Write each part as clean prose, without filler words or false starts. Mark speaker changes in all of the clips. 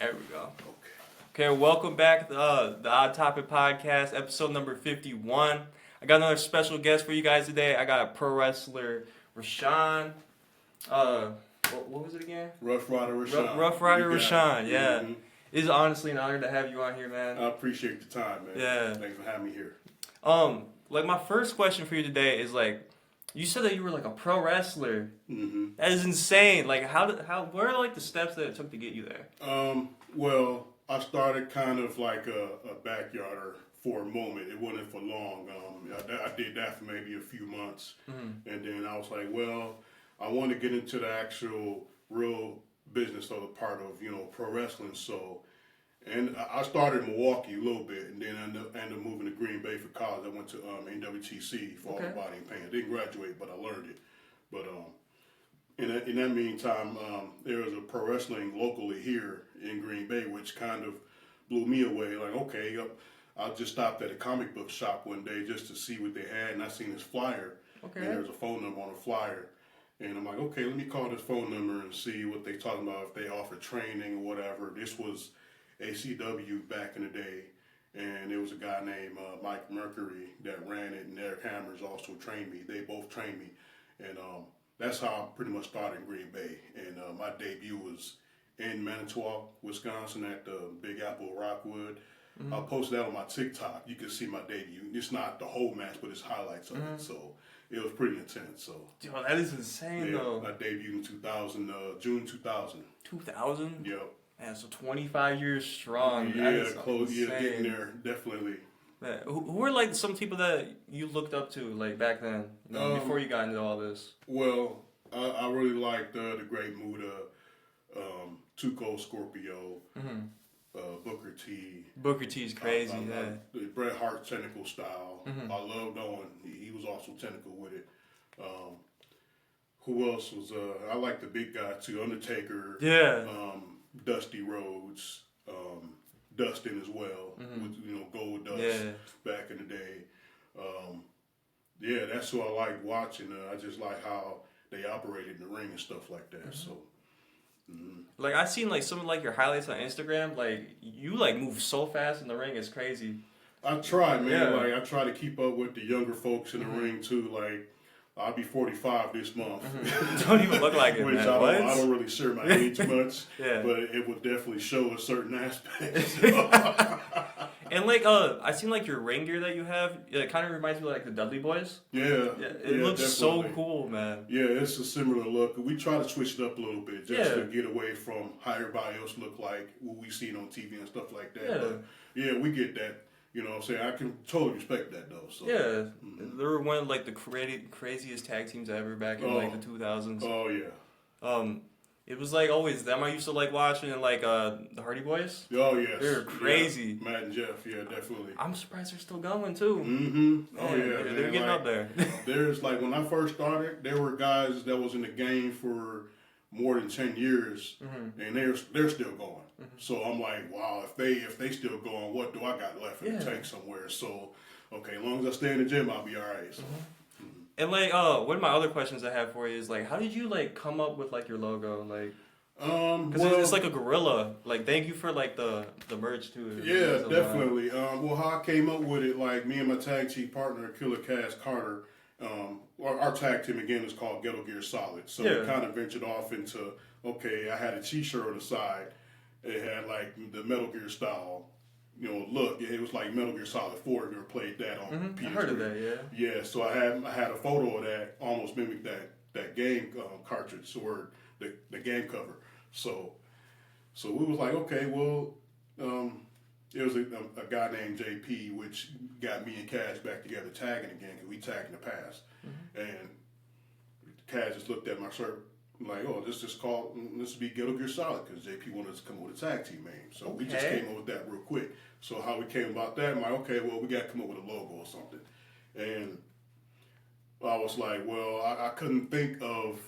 Speaker 1: There we go. Okay, welcome back to the Odd Topic Podcast, episode number 51. I got another special guest for you guys today. I got pro wrestler Rashawn. What was it again?
Speaker 2: Rough Rider Rashawn.
Speaker 1: Rough Rider Rashawn, yeah.
Speaker 2: Mm-hmm.
Speaker 1: It's honestly an honor to have you on here, man.
Speaker 2: I appreciate the time, man.
Speaker 1: Yeah.
Speaker 2: Thanks for having me here.
Speaker 1: Like my first question for you today is like, you said that you were like a pro wrestler.
Speaker 2: Mm-hmm.
Speaker 1: That is insane. Like, what are like the steps that it took to get you there?
Speaker 2: Well, I started kind of like a backyarder for a moment. It wasn't for long. I did that for maybe a few months. Mm-hmm. And then I was like, well, I want to get into the actual real business of the part of, pro wrestling. So, and I started in Milwaukee a little bit, and then I ended up moving to Green Bay for college. I went to NWTC for all the body and pain. I didn't graduate, but I learned it. But in that meantime, there was a pro wrestling locally here in Green Bay, which kind of blew me away. Like, okay, I just stopped at a comic book shop one day just to see what they had, and I seen this flyer, and there's a phone number on the flyer. And I'm like, okay, let me call this phone number and see what they talking about, if they offer training or whatever. This was ACW back in the day, and there was a guy named Mike Mercury that ran it, and Eric Hammers also trained me. They both trained me, and that's how I pretty much started in Green Bay. And my debut was in Manitowoc, Wisconsin at the Big Apple Rockwood. Mm-hmm. I posted that on my TikTok. You can see my debut. It's not the whole match, but it's highlights of it. So it was pretty intense. So,
Speaker 1: yo, that is insane, though.
Speaker 2: I debuted in 2000, June 2000.
Speaker 1: 2000?
Speaker 2: Yep.
Speaker 1: Man, so 25 years strong.
Speaker 2: Yeah, close. Yeah, getting there, definitely.
Speaker 1: Man, who were like some people that you looked up to like back then, before you got into all this?
Speaker 2: Well, I really liked the Great Muda, Tuco Scorpio, Booker T.
Speaker 1: Booker T's crazy,
Speaker 2: the Bret Hart technical style. I loved Owen. He was also technical with it. Who else was? I like the big guy too, Undertaker.
Speaker 1: Yeah.
Speaker 2: Dusty Rhodes, Dustin as well, with Gold Dust back in the day. That's who I like watching. I just like how they operated in the ring and stuff like that. So,
Speaker 1: like I seen like some of like your highlights on Instagram. Like you like move so fast in the ring, it's crazy.
Speaker 2: I try, man. Yeah. Like I try to keep up with the younger folks in the ring too. Like I'll be 45 this month.
Speaker 1: Don't even look like it,
Speaker 2: Which
Speaker 1: man.
Speaker 2: I don't really share my age much,
Speaker 1: yeah.
Speaker 2: But it would definitely show a certain aspect.
Speaker 1: And like, I seen like your ring gear that you have. It kind of reminds me of like the Dudley Boys.
Speaker 2: Yeah,
Speaker 1: it looks so cool, man.
Speaker 2: Yeah, it's a similar look. We try to switch it up a little bit just to get away from how everybody else look like, what we seen on TV and stuff like that.
Speaker 1: Yeah.
Speaker 2: But we get that. You know what I'm saying? I can totally respect that, though. So.
Speaker 1: Yeah. They were one of, like, the craziest tag teams ever back in, like, the 2000s.
Speaker 2: Oh, yeah.
Speaker 1: It was, like, always them I used to like watching, and, like, the Hardy Boys.
Speaker 2: Oh, yes.
Speaker 1: They were crazy.
Speaker 2: Yeah. Matt and Jeff, yeah, definitely.
Speaker 1: I'm surprised they're still going, too.
Speaker 2: Mm-hmm. Oh,
Speaker 1: man,
Speaker 2: yeah.
Speaker 1: They're getting up there.
Speaker 2: There's, like, when I first started, there were guys that was in the game for more than 10 years, and they're still going. So I'm like, wow, if they still going, what do I got left in the tank somewhere? So, okay, as long as I stay in the gym, I'll be all right. So.
Speaker 1: And like, one of my other questions I have for you is like, how did you like come up with like your logo? Like, because it's like a gorilla. Like, thank you for like the merch too.
Speaker 2: Yeah, definitely. Well, how I came up with it, like me and my tag team partner, Killer Cass Carter. Our tag team again is called Ghetto Gear Solid. So we kind of ventured off into, okay, I had a T-shirt on the side. It had like the Metal Gear style, look. It was like Metal Gear Solid 4. If you ever played that on PS3.
Speaker 1: I heard of that,
Speaker 2: yeah. Yeah, so I had a photo of that, almost mimicked that game cartridge or the game cover. So we was like, okay, well, it was a guy named JP, which got me and Cash back together tagging again, because we tagged in the past. And Cash just looked at my shirt like, oh, this be Ghetto Gear Solid, because JP wanted us to come up with a tag team name. So we just came up with that real quick. So how we came about that, I'm like, okay, well, we got to come up with a logo or something. And I was like, well, I couldn't think of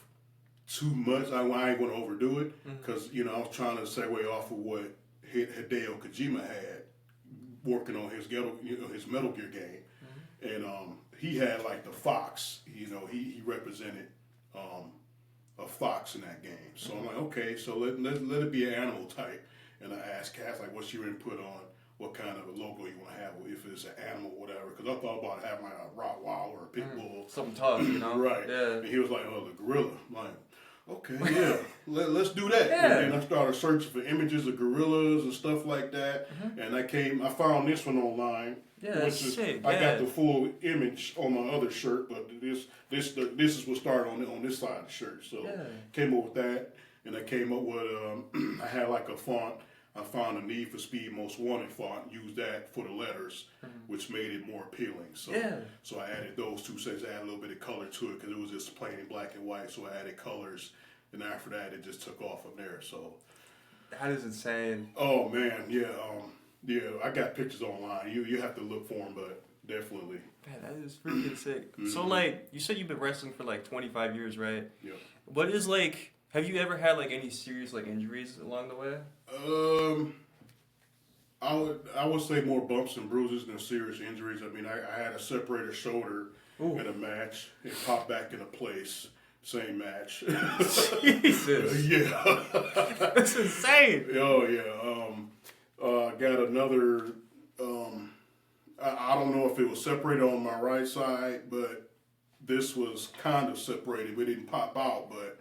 Speaker 2: too much. I ain't going to overdo it, because, I was trying to segue off of what Hideo Kojima had working on his his Metal Gear game. And he had like the fox, he represented a fox in that game. So I'm like, okay, so let it be an animal type. And I ask cats like, what's your input on what kind of a logo you want to have, if it's an animal, whatever. Because I thought about having like a Rottweiler or a pit bull,
Speaker 1: something tough, you know.
Speaker 2: right?
Speaker 1: Yeah.
Speaker 2: And he was like, oh, the gorilla. I'm like, okay, yeah, let's do that.
Speaker 1: Yeah.
Speaker 2: And then I started searching for images of gorillas and stuff like that. And I found this one online.
Speaker 1: Yeah, that's sick.
Speaker 2: I got the full image on my other shirt, but this is what started on this side of the shirt. So came up with that, and I came up with I had like a font. I found a Need for Speed Most Wanted font, used that for the letters, which made it more appealing. So so I added those two sets, added a little bit of color to it because it was just plain in black and white. So I added colors, and after that, it just took off from there. So
Speaker 1: that is insane.
Speaker 2: Oh man, yeah. Yeah, I got pictures online. You have to look for them, but definitely.
Speaker 1: Man, that is freaking sick. So, like, you said you've been wrestling for, like, 25 years, right?
Speaker 2: Yeah.
Speaker 1: What is, like, have you ever had, like, any serious, like, injuries along the way?
Speaker 2: I would say more bumps and bruises than serious injuries. I mean, I had a separated shoulder in a match. It popped back into place. Same match.
Speaker 1: Jesus.
Speaker 2: Yeah.
Speaker 1: That's insane.
Speaker 2: Oh, yeah. Got another, I don't know if it was separated on my right side, but this was kind of separated. We didn't pop out, but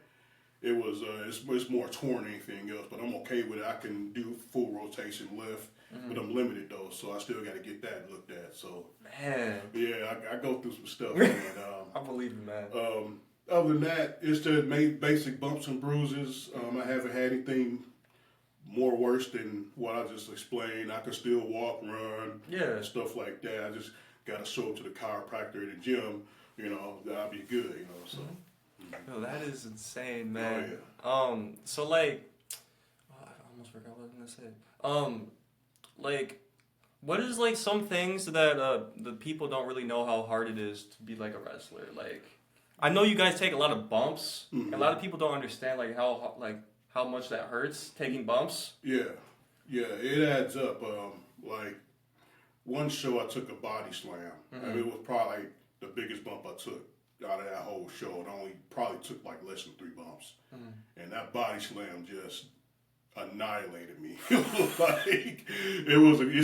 Speaker 2: it was, it's more torn than anything else, but I'm okay with it. I can do full rotation lift, but I'm limited though, so I still got to get that looked at. So,
Speaker 1: man.
Speaker 2: Yeah, I go through some stuff, man.
Speaker 1: I believe you, man.
Speaker 2: Other than that, it's just basic bumps and bruises. I haven't had anything more worse than what I just explained. I can still walk, run, stuff like that. I just got to show up to the chiropractor at the gym, that'll be good, so.
Speaker 1: Yo, that is insane, man.
Speaker 2: Oh, yeah.
Speaker 1: So like, I almost forgot what I was gonna say. Like, what is like some things that the people don't really know how hard it is to be like a wrestler? Like, I know you guys take a lot of bumps. A lot of people don't understand like how much that hurts taking bumps.
Speaker 2: Yeah, it adds up. Like one show I took a body slam. I mean, it was probably the biggest bump I took out of that whole show. It only probably took like less than 3 bumps, and that body slam just annihilated me. It's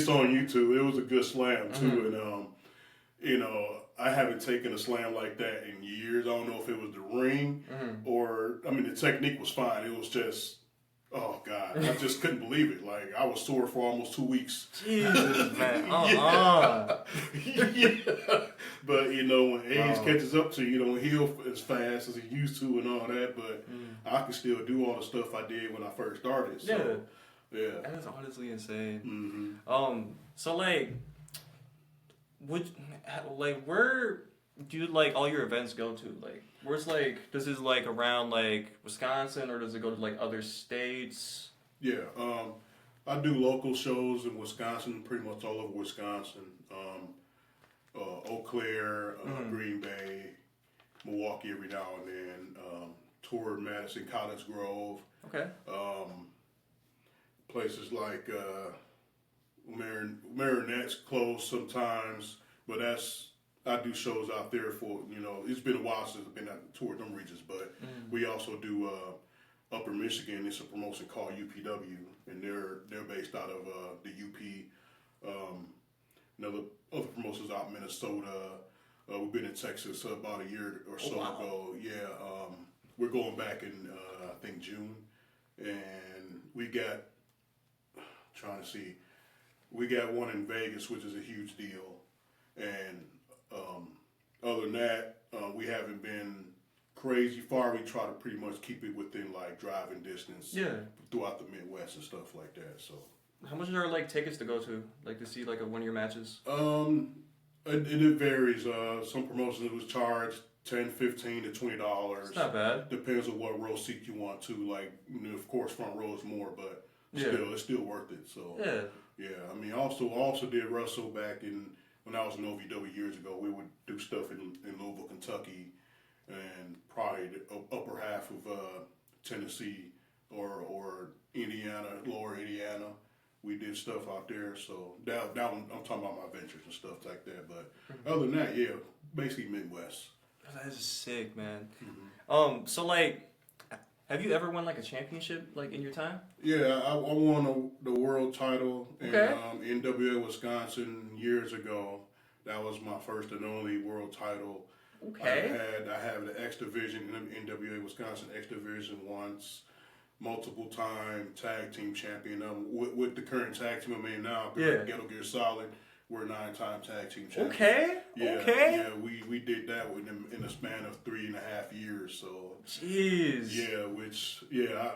Speaker 2: on YouTube. It was a good slam too, and I haven't taken a slam like that in years. I don't know if it was the ring or, I mean, the technique was fine. It was just, oh God, I just couldn't believe it. Like, I was sore for almost 2 weeks.
Speaker 1: Jesus, man.
Speaker 2: Yeah. But, when age catches up to you, you don't heal as fast as it used to and all that. But I can still do all the stuff I did when I first started. So, yeah.
Speaker 1: That is honestly insane.
Speaker 2: Mm-hmm.
Speaker 1: So, like, where do you like all your events go to? Like, where's like, does it like around like Wisconsin or does it go to like other states?
Speaker 2: Yeah, I do local shows in Wisconsin, pretty much all over Wisconsin. Eau Claire, Green Bay, Milwaukee every now and then. Toured Madison, College Grove.
Speaker 1: Okay.
Speaker 2: Places like Marinette's closed sometimes, but I do shows out there for, it's been a while since I've been out toured them regions, but we also do Upper Michigan. It's a promotion called UPW, and they're based out of the UP. Other promotions out in Minnesota. We've been in Texas about a year or so ago. Yeah, we're going back in I think June, and we got we got one in Vegas, which is a huge deal, and other than that, we haven't been crazy far. We try to pretty much keep it within like driving distance throughout the Midwest and stuff like that. So,
Speaker 1: how much are like tickets to go to, like to see like one of your matches?
Speaker 2: It varies. Some promotions was charged $10, $15 to $20.
Speaker 1: It's not bad.
Speaker 2: Depends on what row seat you want to. Like, of course, front row is more, but it's still worth it. So yeah. I mean, also did wrestle back when I was in OVW years ago. We would do stuff in Louisville, Kentucky, and probably the upper half of Tennessee or Indiana, lower Indiana. We did stuff out there. So that one, I'm talking about my ventures and stuff like that. But other than that, basically Midwest.
Speaker 1: That is sick, man. So like, Have you ever won like a championship like in your time?
Speaker 2: Yeah, I won the world title in
Speaker 1: Okay.
Speaker 2: NWA Wisconsin years ago. That was my first and only world title.
Speaker 1: Okay.
Speaker 2: I have the X Division in NWA Wisconsin X Division once, multiple time tag team champion. With the current tag team I'm in now,
Speaker 1: Yeah.
Speaker 2: Ghetto Gear Solid, we're 9-time tag team champions.
Speaker 1: Okay.
Speaker 2: Yeah,
Speaker 1: Okay.
Speaker 2: yeah, we did that in a span of 3.5 years. So
Speaker 1: Jeez.
Speaker 2: yeah,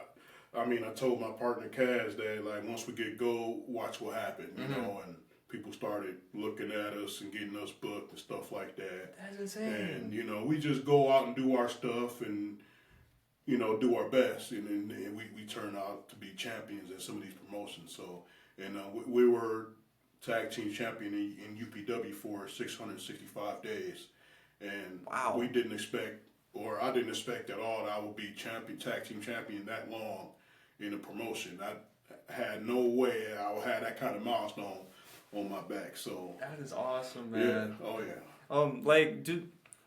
Speaker 2: I mean, I told my partner Kaz that like once we get gold, watch what happened, you know, and people started looking at us and getting us booked and stuff like that.
Speaker 1: That's insane.
Speaker 2: And you know, we just go out and do our stuff and you know do our best, and we turn out to be champions in some of these promotions. So, and we were tag team champion in UPW for 665 days, and
Speaker 1: Wow.
Speaker 2: we didn't expect, or I didn't expect at all that I would be tag team champion that long in a promotion. I had no way I would have that kind of milestone on my back. So
Speaker 1: That is awesome, man.
Speaker 2: yeah, oh yeah.
Speaker 1: Like,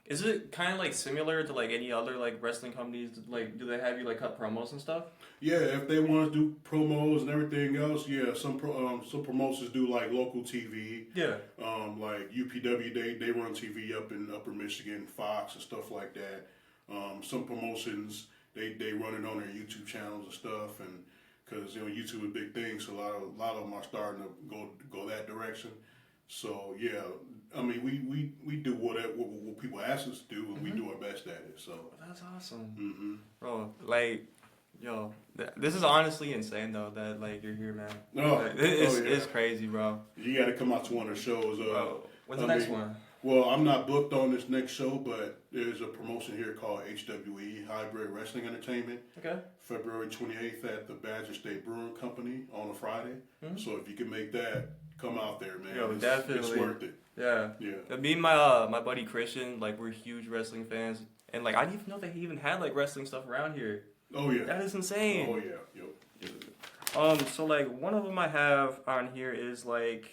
Speaker 1: is it kind of like similar to like any other like wrestling companies? Like, do they have you like cut promos and stuff?
Speaker 2: Yeah, if they want to do promos and everything else, yeah, some promotions do like local TV.
Speaker 1: Yeah.
Speaker 2: Like UPW, they run TV up in Upper Michigan, Fox and stuff like that. Some promotions they run it on their YouTube channels and stuff, and because you know YouTube is a big thing, so a lot of them are starting to go that direction. So yeah, I mean we do what people ask us to do, and we do our best at it. So
Speaker 1: That's awesome,
Speaker 2: mm-hmm.
Speaker 1: bro. Like, yo, this is honestly insane though that like you're here, man.
Speaker 2: Oh,
Speaker 1: Like, it's
Speaker 2: yeah.
Speaker 1: it's crazy, bro.
Speaker 2: You got to come out to one of the shows.
Speaker 1: Bro, when's the
Speaker 2: I
Speaker 1: next
Speaker 2: mean,
Speaker 1: one?
Speaker 2: Well, I'm not booked on this next show, but there's a promotion here called HWE, Hybrid Wrestling Entertainment,
Speaker 1: Okay.
Speaker 2: February 28th at the Badger State Brewing Company on a Friday.
Speaker 1: Mm-hmm.
Speaker 2: So if you can make that, come out there, man.
Speaker 1: Yo,
Speaker 2: it's
Speaker 1: definitely.
Speaker 2: worth it.
Speaker 1: Yeah.
Speaker 2: Yeah.
Speaker 1: Me and my buddy Christian, like we're huge wrestling fans, and like I didn't even know that he even had like wrestling stuff around here.
Speaker 2: Oh, yeah.
Speaker 1: That is insane.
Speaker 2: Oh, yeah. Yep.
Speaker 1: So like one of them I have on here is like,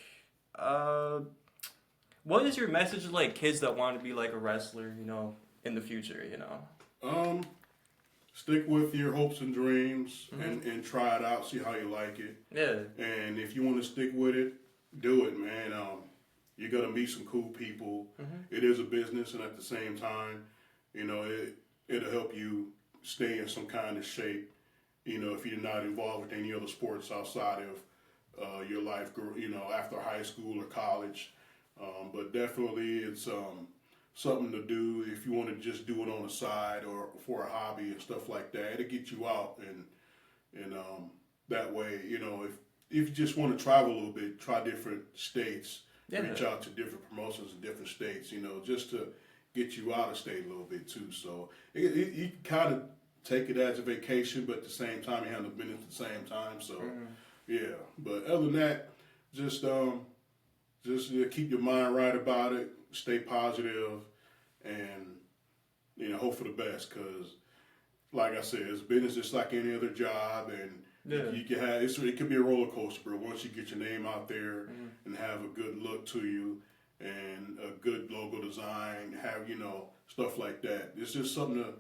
Speaker 1: what is your message to like kids that want to be like a wrestler, you know, in the future, you know?
Speaker 2: Stick with your hopes and dreams and try it out, see how you like it.
Speaker 1: Yeah.
Speaker 2: And if you want to stick with it, do it, man. You're gonna meet some cool people. It is a business, and at the same time, you know, it'll help you stay in some kind of shape. You know, if you're not involved with any other sports outside of your life, you know, after high school or college. But definitely, it's something to do if you want to just do it on the side or for a hobby and stuff like that. It'll get you out, and that way, you know, if you just want to travel a little bit, try different states, reach out to different promotions in different states, you know, just to get you out of state a little bit too. So you kind of take it as a vacation, but at the same time, you handle business at the same time. So yeah, but other than that, just keep your mind right about it, stay positive, and you know, hope for the best. Because, like I said, it's business just like any other job, and you can have it could be a roller coaster. But once you get your name out there and have a good look to you and a good logo design, have stuff like that. It's just something to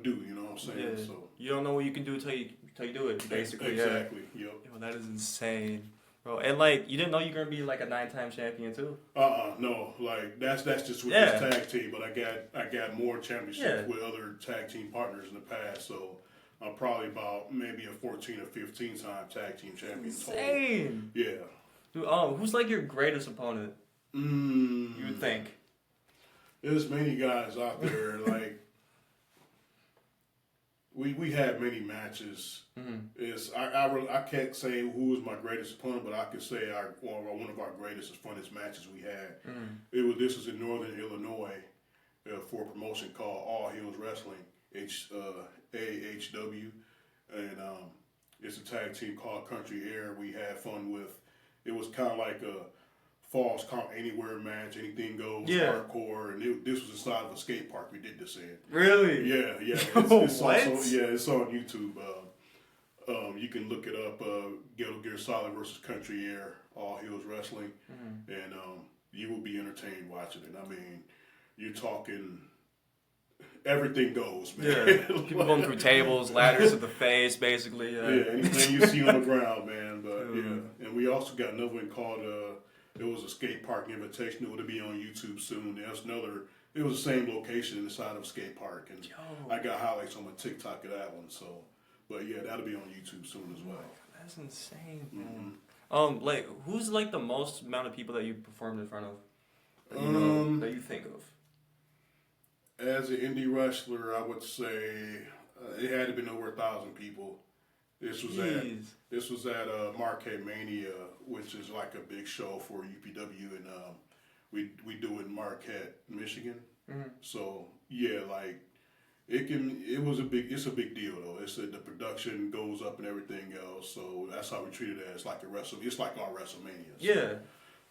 Speaker 2: do. You know what I'm saying?
Speaker 1: Yeah.
Speaker 2: So
Speaker 1: you don't know what you can do till you do it. Basically,
Speaker 2: exactly. Yep.
Speaker 1: Yo, that is insane. Bro, and like you didn't know you're gonna be like a 9-time champion too.
Speaker 2: No, like that's just with this tag team. But I got more championships with other tag team partners in the past. So I'm probably about maybe a 14 or 15 time tag team champion.
Speaker 1: Insane.
Speaker 2: Total. Yeah.
Speaker 1: Dude, who's like your greatest opponent? You would think.
Speaker 2: There's many guys out there like. We had many matches. I can't say who was my greatest opponent, but I could say one of our greatest and funnest matches we had. This was in Northern Illinois for a promotion called All Hills Wrestling, AHW, and it's a tag team called Country Air. We had fun with. It was kind of like a falls count anywhere match, anything goes, hardcore, and this was inside of a skate park we did this in.
Speaker 1: Really?
Speaker 2: Yeah. It's
Speaker 1: What?
Speaker 2: It's on YouTube. You can look it up, Ghetto Gear Solid versus Country Air, All Hills Wrestling, and you will be entertained watching it. I mean, you're talking everything goes, man.
Speaker 1: Yeah, people going through tables, ladders to the face, basically.
Speaker 2: Yeah, anything you see on the ground, man. But yeah, and we also got another one called it was a skate park invitation. It'll be on YouTube soon. There's another. It was the same location inside of a skate park, and I got highlights on my TikTok of that one. So, but yeah, that'll be on YouTube soon as well.
Speaker 1: That's insane, man. Like who's like the most amount of people that you performed in front of? That you know, that you think of?
Speaker 2: As an indie wrestler, I would say it had to been over 1,000 people. This was at Marquette Mania, which is like a big show for UPW, and we do it in Marquette, Michigan. Mm-hmm. So yeah, like it's a big deal though. The production goes up and everything else. So that's how we treat it as like it's like our WrestleMania. So,
Speaker 1: yeah.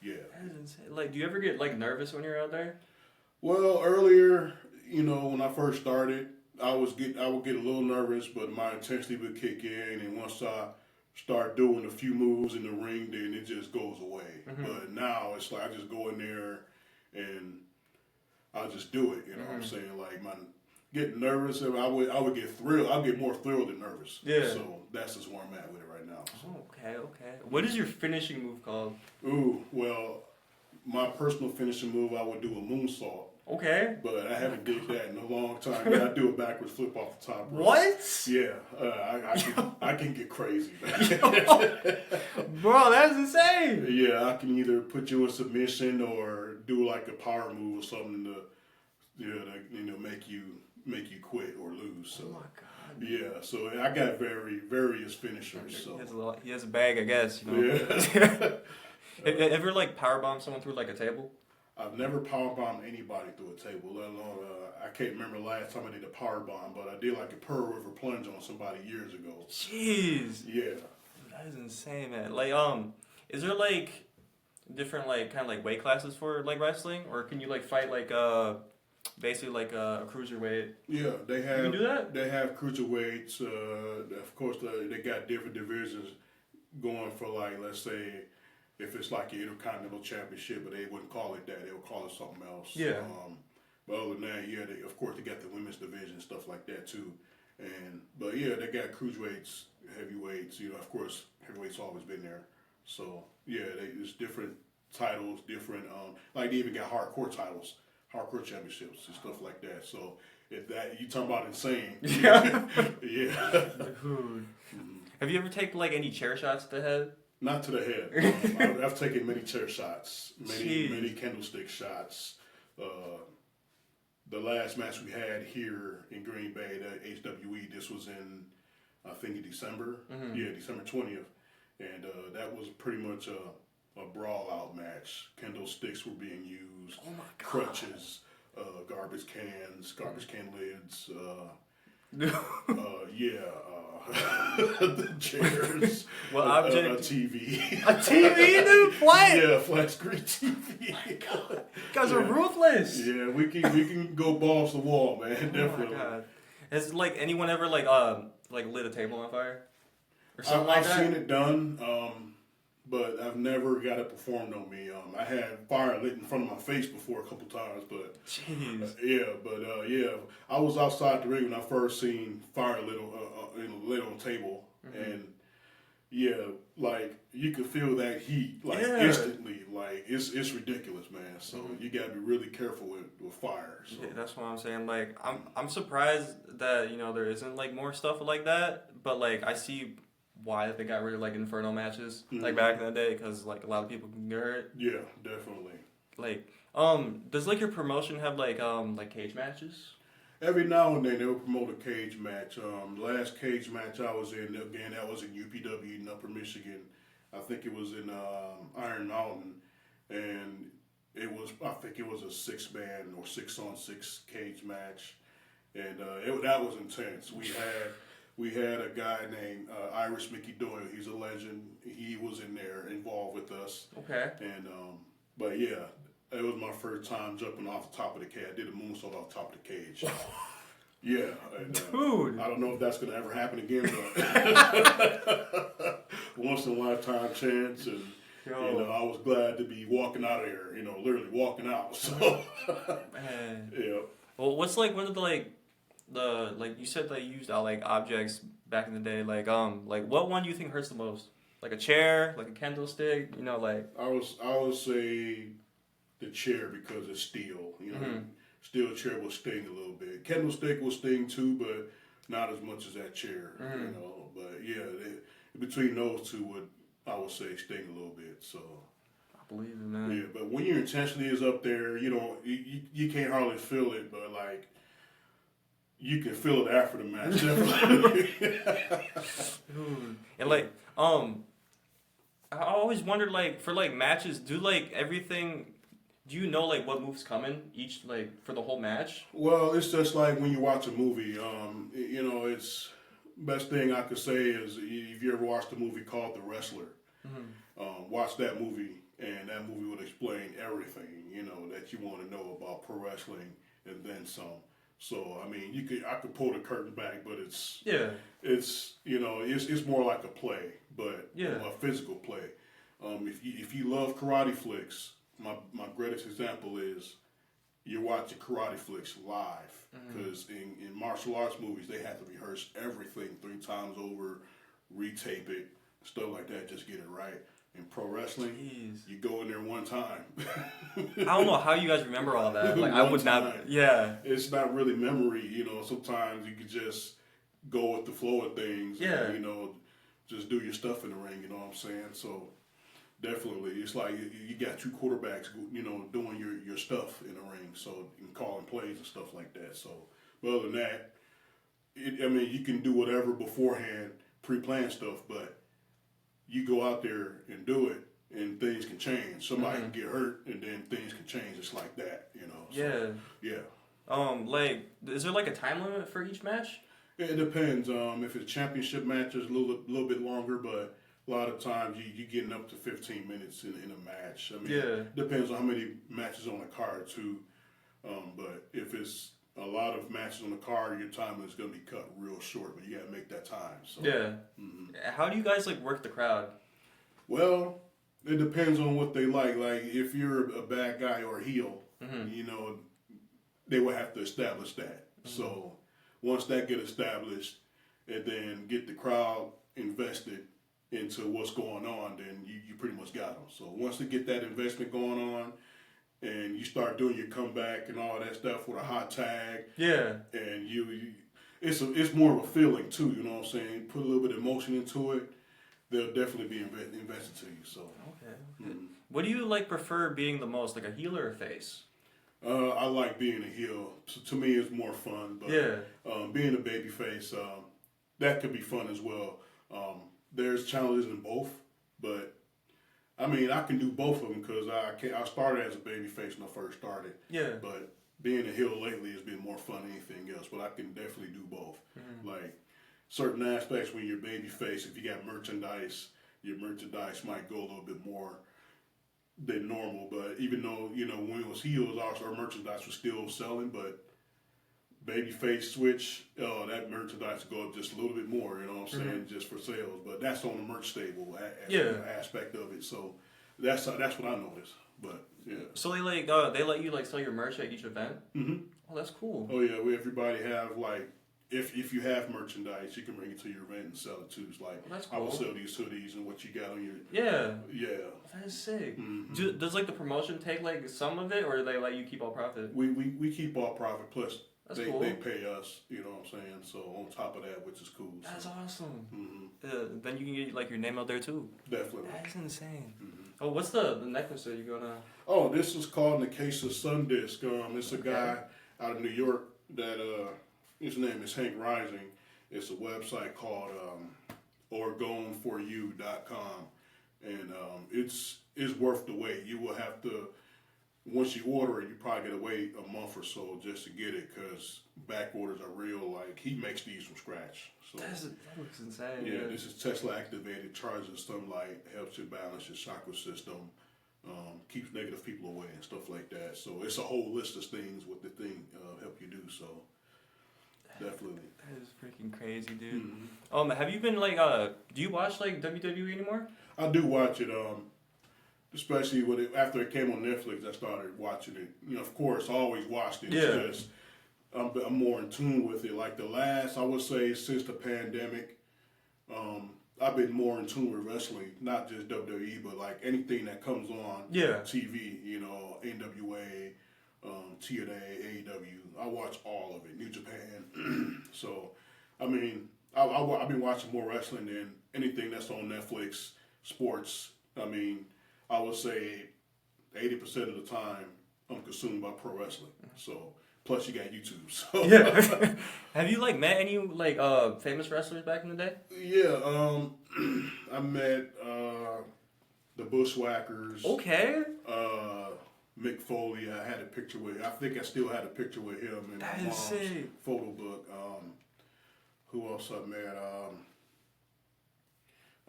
Speaker 2: Yeah.
Speaker 1: That is insane. Like, do you ever get like nervous when you're out there?
Speaker 2: Well, earlier, when I first started, I would get a little nervous, but my intensity would kick in, and once I start doing a few moves in the ring, then it just goes away. Mm-hmm. But now it's like I just go in there and I just do it. You know what I'm saying? Like getting nervous, I would get thrilled. I'd get more thrilled than nervous. Yeah. So that's just where I'm at with it right now. So.
Speaker 1: Okay. What is your finishing move called?
Speaker 2: Ooh, well, my personal finishing move, I would do a moonsault.
Speaker 1: Okay.
Speaker 2: But I haven't did that in a long time. I do a backwards flip off the top rope.
Speaker 1: What?
Speaker 2: Yeah, I can get crazy.
Speaker 1: Bro, that's insane.
Speaker 2: Yeah, I can either put you in submission or do like a power move or something to make you quit or lose. So.
Speaker 1: Oh my god.
Speaker 2: Yeah, so I got various finishers. So
Speaker 1: he has a bag, I guess.
Speaker 2: Yeah.
Speaker 1: Ever like powerbomb someone through like a table?
Speaker 2: I've never powerbombed anybody through a table, let alone, I can't remember the last time I did a powerbomb, but I did like a Pearl River plunge on somebody years ago.
Speaker 1: Jeez.
Speaker 2: Yeah.
Speaker 1: That is insane, man. Like, is there like different like kind of like weight classes for like wrestling, or can you like fight like basically like a cruiserweight?
Speaker 2: Yeah, they have.
Speaker 1: You can do that?
Speaker 2: They have cruiserweights. Of course, they got different divisions going for like, let's say, if it's like an Intercontinental Championship, but they wouldn't call it that. They would call it something else.
Speaker 1: Yeah.
Speaker 2: But other than that, yeah, of course, they got the women's division and stuff like that, too. But yeah, they got cruiserweights, heavyweights. Of course, heavyweight's always been there. So, yeah, there's different titles, different, like they even got hardcore titles, hardcore championships and stuff like that. So, if that, you talking about insane.
Speaker 1: Yeah.
Speaker 2: Yeah.
Speaker 1: Dude. Have you ever taken like any chair shots to the head?
Speaker 2: Not to the head. I've taken many chair shots, many candlestick shots. The last match we had here in Green Bay, the HWE, this was in, I think, in December. Mm-hmm. Yeah, December 20th. And that was pretty much a brawl-out match. Candlesticks were being used.
Speaker 1: Oh my God.
Speaker 2: Crutches, garbage can lids. The chairs.
Speaker 1: Well,
Speaker 2: a TV.
Speaker 1: A TV, dude? What?
Speaker 2: Yeah, flat screen TV.
Speaker 1: You guys are ruthless.
Speaker 2: Yeah, we can go balls to the wall, man. Definitely.
Speaker 1: Oh my God. Has like anyone ever like lit a table on fire or something like that?
Speaker 2: I've seen it done, but I've never got it performed on me. I had fire lit in front of my face before a couple times, but
Speaker 1: jeez.
Speaker 2: I was outside the ring when I first seen fire lit on a table, mm-hmm. and yeah, like you could feel that heat instantly. Like it's ridiculous, man. So mm-hmm. you gotta be really careful with fire. So.
Speaker 1: Yeah, that's what I'm saying. Like I'm surprised that there isn't like more stuff like that, but like I see why they got rid of like inferno matches mm-hmm. like back in the day, because like a lot of people can get hurt.
Speaker 2: Yeah, definitely.
Speaker 1: Like does like your promotion have like cage matches?
Speaker 2: Every now and then they will promote a cage match. The last cage match I was in, again, that was in UPW in Upper Michigan. I think it was in Iron Mountain, and I think it was a 6-man or 6-on-6 cage match, and that was intense. We had a guy named Irish Mickey Doyle. He's a legend. He was in there involved with us. Okay. And but yeah. It was my first time jumping off the top of the cage. I did a moonsault off the top of the cage. Yeah. And,
Speaker 1: dude.
Speaker 2: I don't know if that's going to ever happen again, but once in a lifetime chance. And, I was glad to be walking out of there, literally walking out. So,
Speaker 1: man.
Speaker 2: Yeah.
Speaker 1: Well, what's like one of the like you said that you used like objects back in the day, like what one do you think hurts the most? Like a chair, like a candlestick, like.
Speaker 2: I would say the chair because it's steel. Steel chair will sting a little bit. Candlestick will sting too, but not as much as that chair. But yeah, between those two would I would say sting a little bit. So.
Speaker 1: I believe it, man.
Speaker 2: Yeah, but when your intensity is up there, you can't hardly feel it, but like you can feel it after the match, definitely.
Speaker 1: And like, I always wondered like for like matches, do like everything. Do you know like what moves coming each like for the whole match?
Speaker 2: Well, it's just like when you watch a movie. It's best thing I could say is if you ever watched a movie called The Wrestler, watch that movie. And that movie would explain everything, that you want to know about pro wrestling and then some. So I mean, I could pull the curtain back, but it's more like a play, but a physical play. If you love karate flicks, my greatest example is you're watching karate flicks live because in martial arts movies they have to rehearse everything 3 times over, retape it, stuff like that, just get it right. In pro wrestling, you go in there one time.
Speaker 1: I don't know how you guys remember all that. Like I would not. Yeah.
Speaker 2: It's not really memory. Sometimes you could just go with the flow of things.
Speaker 1: Yeah.
Speaker 2: And, just do your stuff in the ring. You know what I'm saying? So definitely, it's like you got 2 quarterbacks. Doing your stuff in the ring. So and calling plays and stuff like that. So, but other than that, you can do whatever beforehand, pre-plan stuff, but you go out there and do it, and things can change. Somebody can get hurt, and then things can change just like that, So, yeah.
Speaker 1: Like, is there like a time limit for each match?
Speaker 2: It depends. If it's championship matches, a little bit longer, but a lot of times you getting up to 15 minutes in a match. It depends on how many matches on the card too. But if it's a lot of matches on the card, your time is going to be cut real short, but you got to make that time. So.
Speaker 1: Yeah. How do you guys like work the crowd?
Speaker 2: Well, it depends on what they like. Like if you're a bad guy or a heel, they will have to establish that. So once that get established, and then get the crowd invested into what's going on, then you pretty much got them. So once they get that investment going on, and you start doing your comeback and all that stuff with a hot tag.
Speaker 1: Yeah.
Speaker 2: And it's more of a feeling too, you know what I'm saying? Put a little bit of emotion into it, they'll definitely be invested to you. So.
Speaker 1: Okay. What do you like prefer being the most, like a heel or a face?
Speaker 2: I like being a heel. So to me, it's more fun. But being a baby face, that could be fun as well. There's challenges in both, but I can do both of them because I started as a baby face when I first started. Yeah. But being a heel lately has been more fun than anything else. But I can definitely do both. Like certain aspects when you're baby face, if you got merchandise, your merchandise might go a little bit more than normal. But even though when it was heels, our merchandise was still selling, but babyface switch, that merchandise go up just a little bit more, you know what I'm saying, just for sales. But that's on the merch stable aspect of it. So that's what I noticed. But yeah.
Speaker 1: So they they let you sell your merch at each event? Oh, that's cool.
Speaker 2: Oh yeah, everybody have if you have merchandise, you can bring it to your event and sell it too. It's like
Speaker 1: that's cool.
Speaker 2: I will sell these hoodies and what you got on your
Speaker 1: yeah. That is sick. Does the promotion take some of it, or do they let you keep all profit?
Speaker 2: We keep all profit plus. They pay us, you know what I'm saying? So on top of that, which is cool.
Speaker 1: That's awesome. Then you can get your name out there too.
Speaker 2: Definitely.
Speaker 1: That's insane. Oh, what's the necklace that you're gonna?
Speaker 2: Oh, this is called Nikesa Sundisk. It's a guy out of New York that his name is Hank Rising. It's a website called orgoneforyou.com, and it's worth the wait. You will have to. Once you order it, you probably gotta wait a month or so just to get it because back orders are real. Like he makes these from scratch. So
Speaker 1: that looks insane.
Speaker 2: Yeah, this is Tesla activated, charges sunlight, helps you balance your chakra system, keeps negative people away and stuff like that. So it's a whole list of things what the thing help you do. So definitely.
Speaker 1: That is freaking crazy, dude. Have you been do you watch WWE anymore?
Speaker 2: I do watch it. Especially after it came on Netflix, I started watching it. Of course, I always watched it. It's just I'm more in tune with it. Like the last, I would say, since the pandemic, I've been more in tune with wrestling, not just WWE, but like anything that comes on TV. You know, NWA, TNA, AEW. I watch all of it. New Japan. So, I mean, I've been watching more wrestling than anything that's on Netflix, sports. I mean, I would say 80% of the time I'm consumed by pro wrestling. So, plus you got YouTube. So.
Speaker 1: Yeah. Have you like met any like famous wrestlers back in the day?
Speaker 2: Yeah. I met the Bushwhackers.
Speaker 1: Okay.
Speaker 2: Mick Foley. I had a picture with. I think I still had a picture with him in my mom's photo book. Who else I met?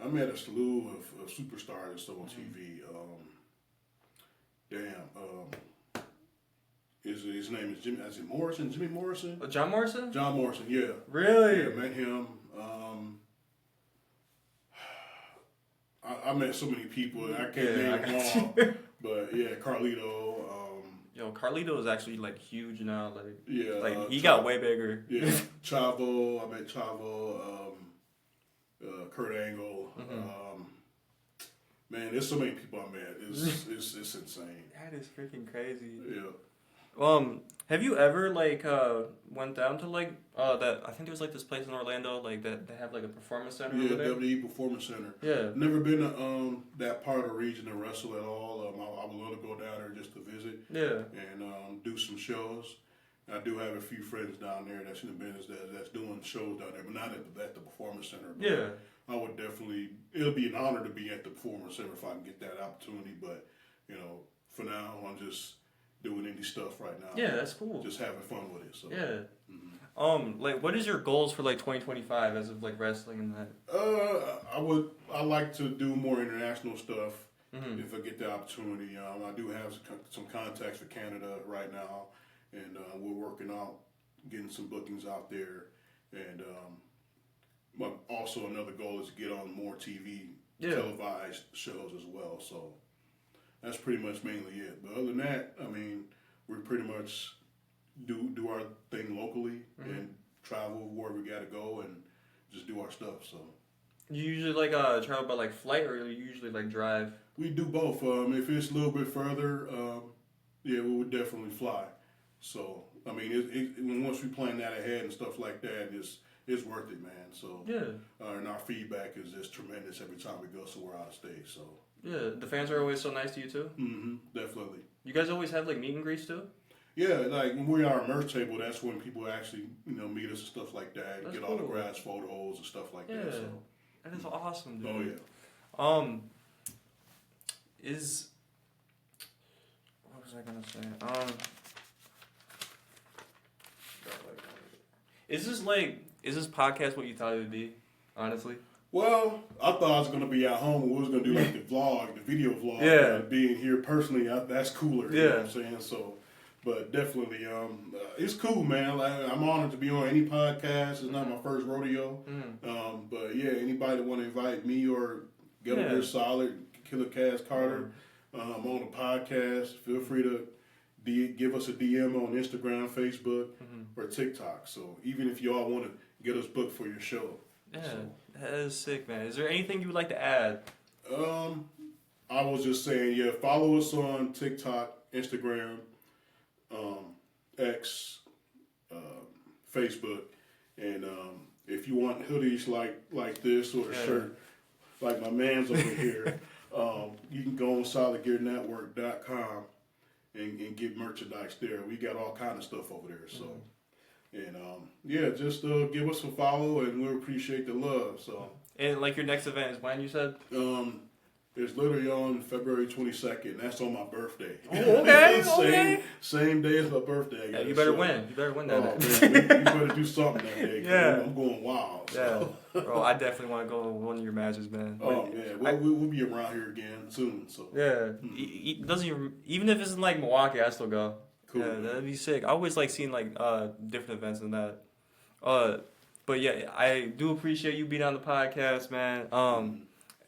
Speaker 2: I met a slew of superstars still on TV. His name is Jimmy. Is it Morrison? Jimmy Morrison?
Speaker 1: John Morrison?
Speaker 2: John Morrison. Yeah.
Speaker 1: Really?
Speaker 2: Yeah, met him. I met so many people. I can't name them all. But yeah, Carlito.
Speaker 1: Yo, Carlito is actually like huge now. Like,
Speaker 2: yeah,
Speaker 1: like he got way bigger.
Speaker 2: Yeah, Chavo. I met Chavo. Kurt Angle. Man, there's so many people I met. It's insane.
Speaker 1: That is freaking crazy.
Speaker 2: Yeah.
Speaker 1: Have you ever like went down to like that? I think there was like this place in Orlando like that they have like a performance center.
Speaker 2: Yeah,
Speaker 1: over there.
Speaker 2: WWE Performance Center.
Speaker 1: Yeah.
Speaker 2: Never been to that part of the region to wrestle at all. I would love to go down there just to visit.
Speaker 1: Yeah.
Speaker 2: And do some shows. I do have a few friends down there that's in the business that's doing shows down there, but not at the Performance Center. But
Speaker 1: Yeah.
Speaker 2: I would definitely. It'll be an honor to be at the Performance Center if I can get that opportunity. But you know, for now, I'm just doing indie stuff right now.
Speaker 1: Yeah, that's cool.
Speaker 2: Just having fun with it. So.
Speaker 1: Yeah. Like, what is your goals for like 2025 as of like wrestling and that?
Speaker 2: I like to do more international stuff if I get the opportunity. I do have some contacts for Canada right now, and we're working out getting some bookings out there. And also another goal is to get on more TV, televised shows as well. So that's pretty much mainly it. But other than that, I mean, we pretty much do our thing locally and travel where we got to go and just do our stuff. So
Speaker 1: you usually like travel by like flight, or you usually like drive?
Speaker 2: We do both. If it's a little bit further, we would definitely fly. So I mean, once we plan that ahead and stuff like that, it's worth it, man. So and our feedback is just tremendous every time we go somewhere out of state. So
Speaker 1: yeah, the fans are always so nice to you too.
Speaker 2: Definitely.
Speaker 1: You guys always have like meet and greets too?
Speaker 2: Yeah, like when we're at our merch table, that's when people actually meet us and stuff like that,
Speaker 1: that's
Speaker 2: get
Speaker 1: cool.
Speaker 2: autographs, photos, and stuff like that. So
Speaker 1: that is awesome, dude.
Speaker 2: Oh yeah.
Speaker 1: What was I gonna say? Is this podcast what you thought it would be? Honestly.
Speaker 2: Well, I thought I was gonna be at home and we was gonna do like the video vlog.
Speaker 1: Yeah.
Speaker 2: Being here personally, that's cooler. You
Speaker 1: Yeah.
Speaker 2: know what I'm saying? So, but definitely, it's cool, man. Like, I'm honored to be on any podcast. It's not my first rodeo. But yeah, anybody that want to invite me or Ghetto Gear Solid, Killer Cass Carter, on the podcast, feel free to give us a DM on Instagram, Facebook, or TikTok. So even if y'all want to get us booked for your show.
Speaker 1: Yeah, that is sick, man. Is there anything you would like to add?
Speaker 2: I was just saying, follow us on TikTok, Instagram, X, Facebook, and if you want hoodies like this or a shirt like my man's over here, you can go on solidgearnetwork.com and get merchandise there. We got all kind of stuff over there. So, and just give us a follow, and we appreciate the love. So,
Speaker 1: and like your next event is when you said?
Speaker 2: It's literally on February 22nd. That's on my birthday.
Speaker 1: Oh, okay,
Speaker 2: Same day as my birthday.
Speaker 1: Yeah, you better win. You better win that
Speaker 2: day. Man, you better do something that day. I'm going wild. So.
Speaker 1: Yeah, bro, I definitely want to go to one of your matches, man.
Speaker 2: Oh man, we'll be around here again soon. So
Speaker 1: doesn't even if it's in like Milwaukee, I still go.
Speaker 2: Cool.
Speaker 1: Yeah, that'd be sick. I always like seeing like different events than that. But yeah, I do appreciate you being on the podcast, man.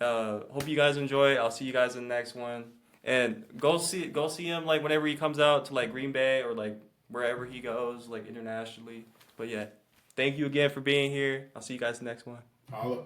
Speaker 1: Hope you guys enjoy. I'll see you guys in the next one. And go see him like whenever he comes out to like Green Bay or like wherever he goes, like internationally. But yeah, thank you again for being here. I'll see you guys next one.
Speaker 2: Holla.